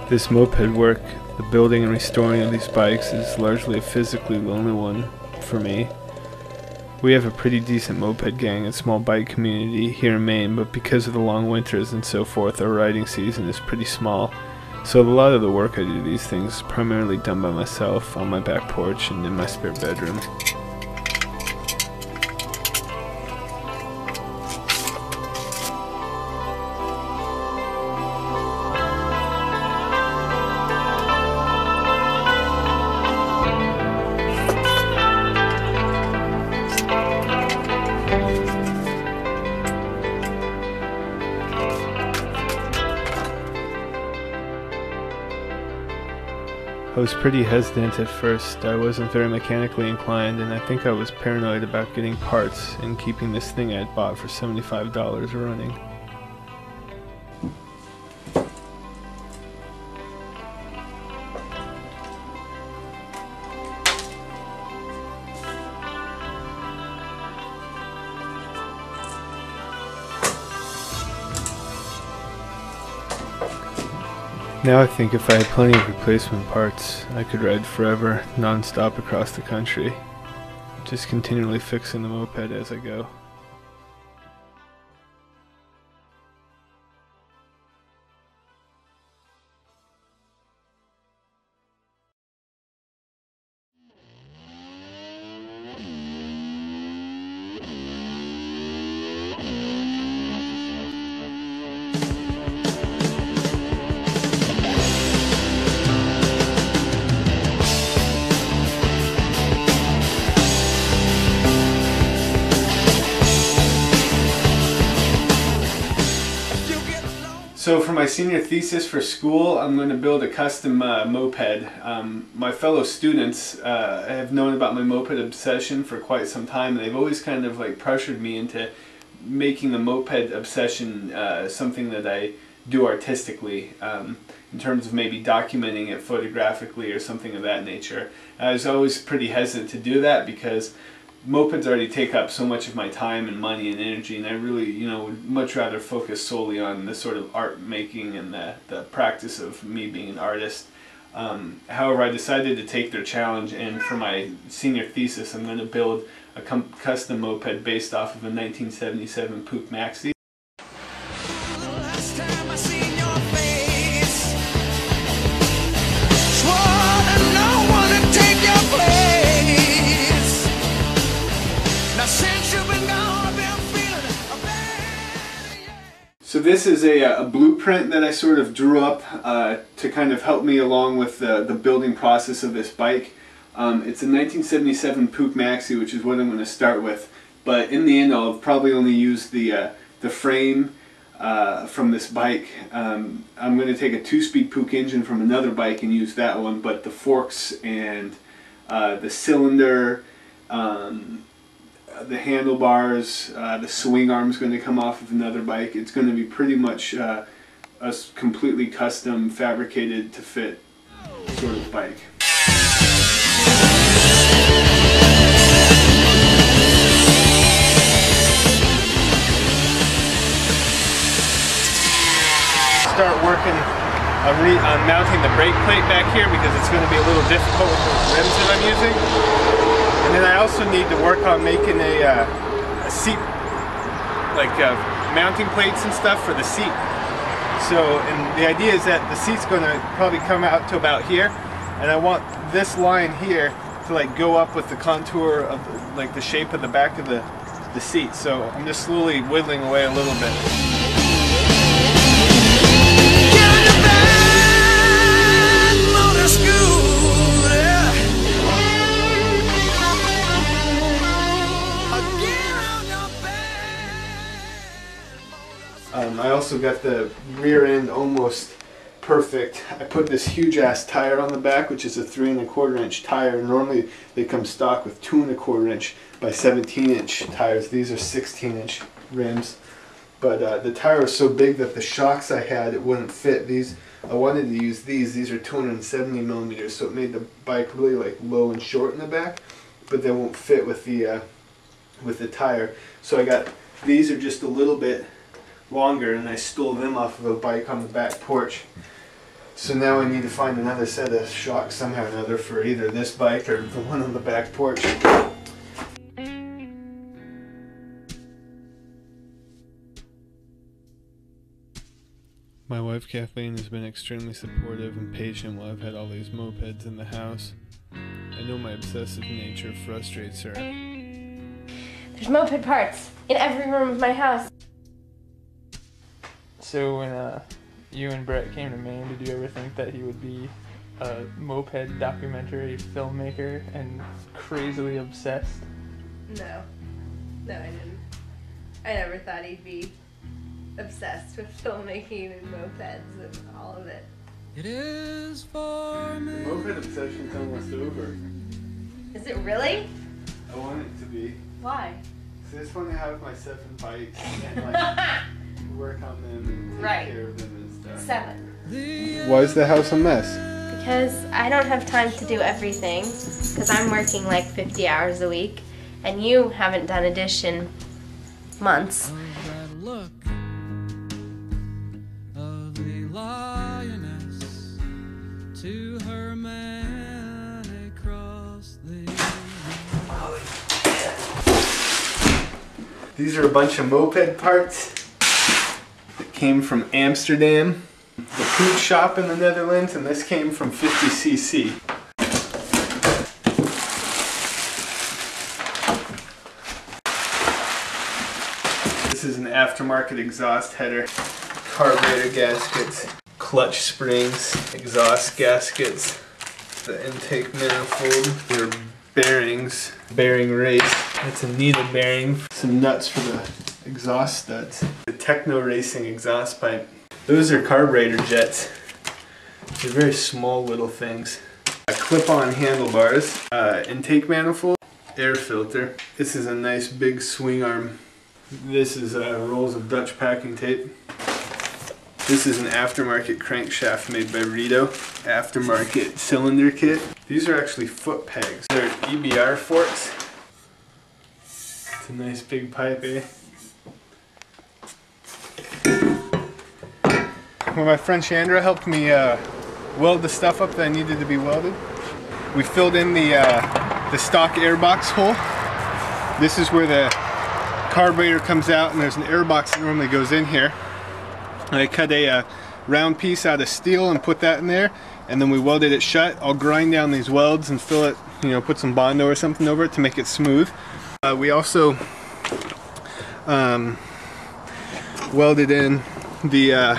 This moped work, the building and restoring of these bikes, is largely a physically lonely one for me. We have a pretty decent moped gang and small bike community here in Maine, but because of the long winters and so forth, our riding season is pretty small. So a lot of the work I do to these things is primarily done by myself on my back porch and in my spare bedroom. I was pretty hesitant at first. I wasn't very mechanically inclined, and I think I was paranoid about getting parts and keeping this thing I had bought for $75 running. Now I think if I had plenty of replacement parts, I could ride forever, non-stop across the country, just continually fixing the moped as I go. So for my senior thesis for school, I'm going to build a custom moped. My fellow students have known about my moped obsession for quite some time, and they've always kind of like pressured me into making the moped obsession something that I do artistically, in terms of maybe documenting it photographically or something of that nature. I was always pretty hesitant to do that because mopeds already take up so much of my time and money and energy, and I really, would much rather focus solely on the sort of art making and the practice of me being an artist. However, I decided to take their challenge, and for my senior thesis, I'm going to build a custom moped based off of a 1977 Puch Maxi. So this is a blueprint that I sort of drew up to kind of help me along with the building process of this bike. It's a 1977 Puch Maxi, which is what I'm going to start with. But in the end, I'll probably only use the frame from this bike. I'm going to take a 2-speed Puch engine from another bike and use that one, but the forks and the cylinder, the handlebars, the swing arm is going to come off of another bike. It's going to be pretty much a completely custom, fabricated to fit sort of bike. Start working on mounting the brake plate back here because it's going to be a little difficult with the rims that I'm using. And then I also need to work on making a seat, like mounting plates and stuff for the seat. So, and the idea is that the seat's going to probably come out to about here, and I want this line here to like go up with the contour of like the shape of the back of the seat. So I'm just slowly whittling away a little bit. I also got the rear end almost perfect. I put this huge ass tire on the back, which is a 3 1/4 inch tire. Normally they come stock with 2 1/4 inch by 17 inch tires. These are 16 inch rims. But the tire was so big that the shocks I had, it wouldn't fit. I wanted to use these. These are 270 millimeters, so it made the bike really like low and short in the back, but they won't fit with the tire. So I got, these are just a little bit longer, and I stole them off of a bike on the back porch. So now I need to find another set of shocks somehow or another for either this bike or the one on the back porch. My wife Kathleen has been extremely supportive and patient while I've had all these mopeds in the house. I know my obsessive nature frustrates her. There's moped parts in every room of my house. So when you and Brett came to Maine, did you ever think that he would be a moped documentary filmmaker and crazily obsessed? No, I didn't. I never thought he'd be obsessed with filmmaking and mopeds and all of it. It is for me. The moped obsession's almost over. Is it really? I want it to be. Why? So I just want to have my 7 bikes and like work on them and take care of them and stuff. 7. Why is the house a mess? Because I don't have time to do everything, because I'm working like 50 hours a week, and you haven't done a dish in months. That look of the lioness to her man across the... These are a bunch of moped parts that came from Amsterdam, the boot shop in the Netherlands, and this came from 50cc. This is an aftermarket exhaust header, carburetor gaskets, clutch springs, exhaust gaskets, the intake manifold, your bearings, bearing race. That's a needle bearing, some nuts for the exhaust studs, the Techno Racing exhaust pipe. Those are carburetor jets. They're very small little things. Clip-on handlebars, intake manifold, air filter. This is a nice big swing arm. This is rolls of Dutch packing tape. This is an aftermarket crankshaft made by Rito. Aftermarket cylinder kit. These are actually foot pegs. They're EBR forks. It's a nice big pipe, eh? When my friend Chandra helped me weld the stuff up that I needed to be welded, we filled in the stock airbox hole. This is where the carburetor comes out, and there's an airbox that normally goes in here. And I cut a round piece out of steel and put that in there, and then we welded it shut. I'll grind down these welds and fill it, you know, put some Bondo or something over it to make it smooth. We also welded in the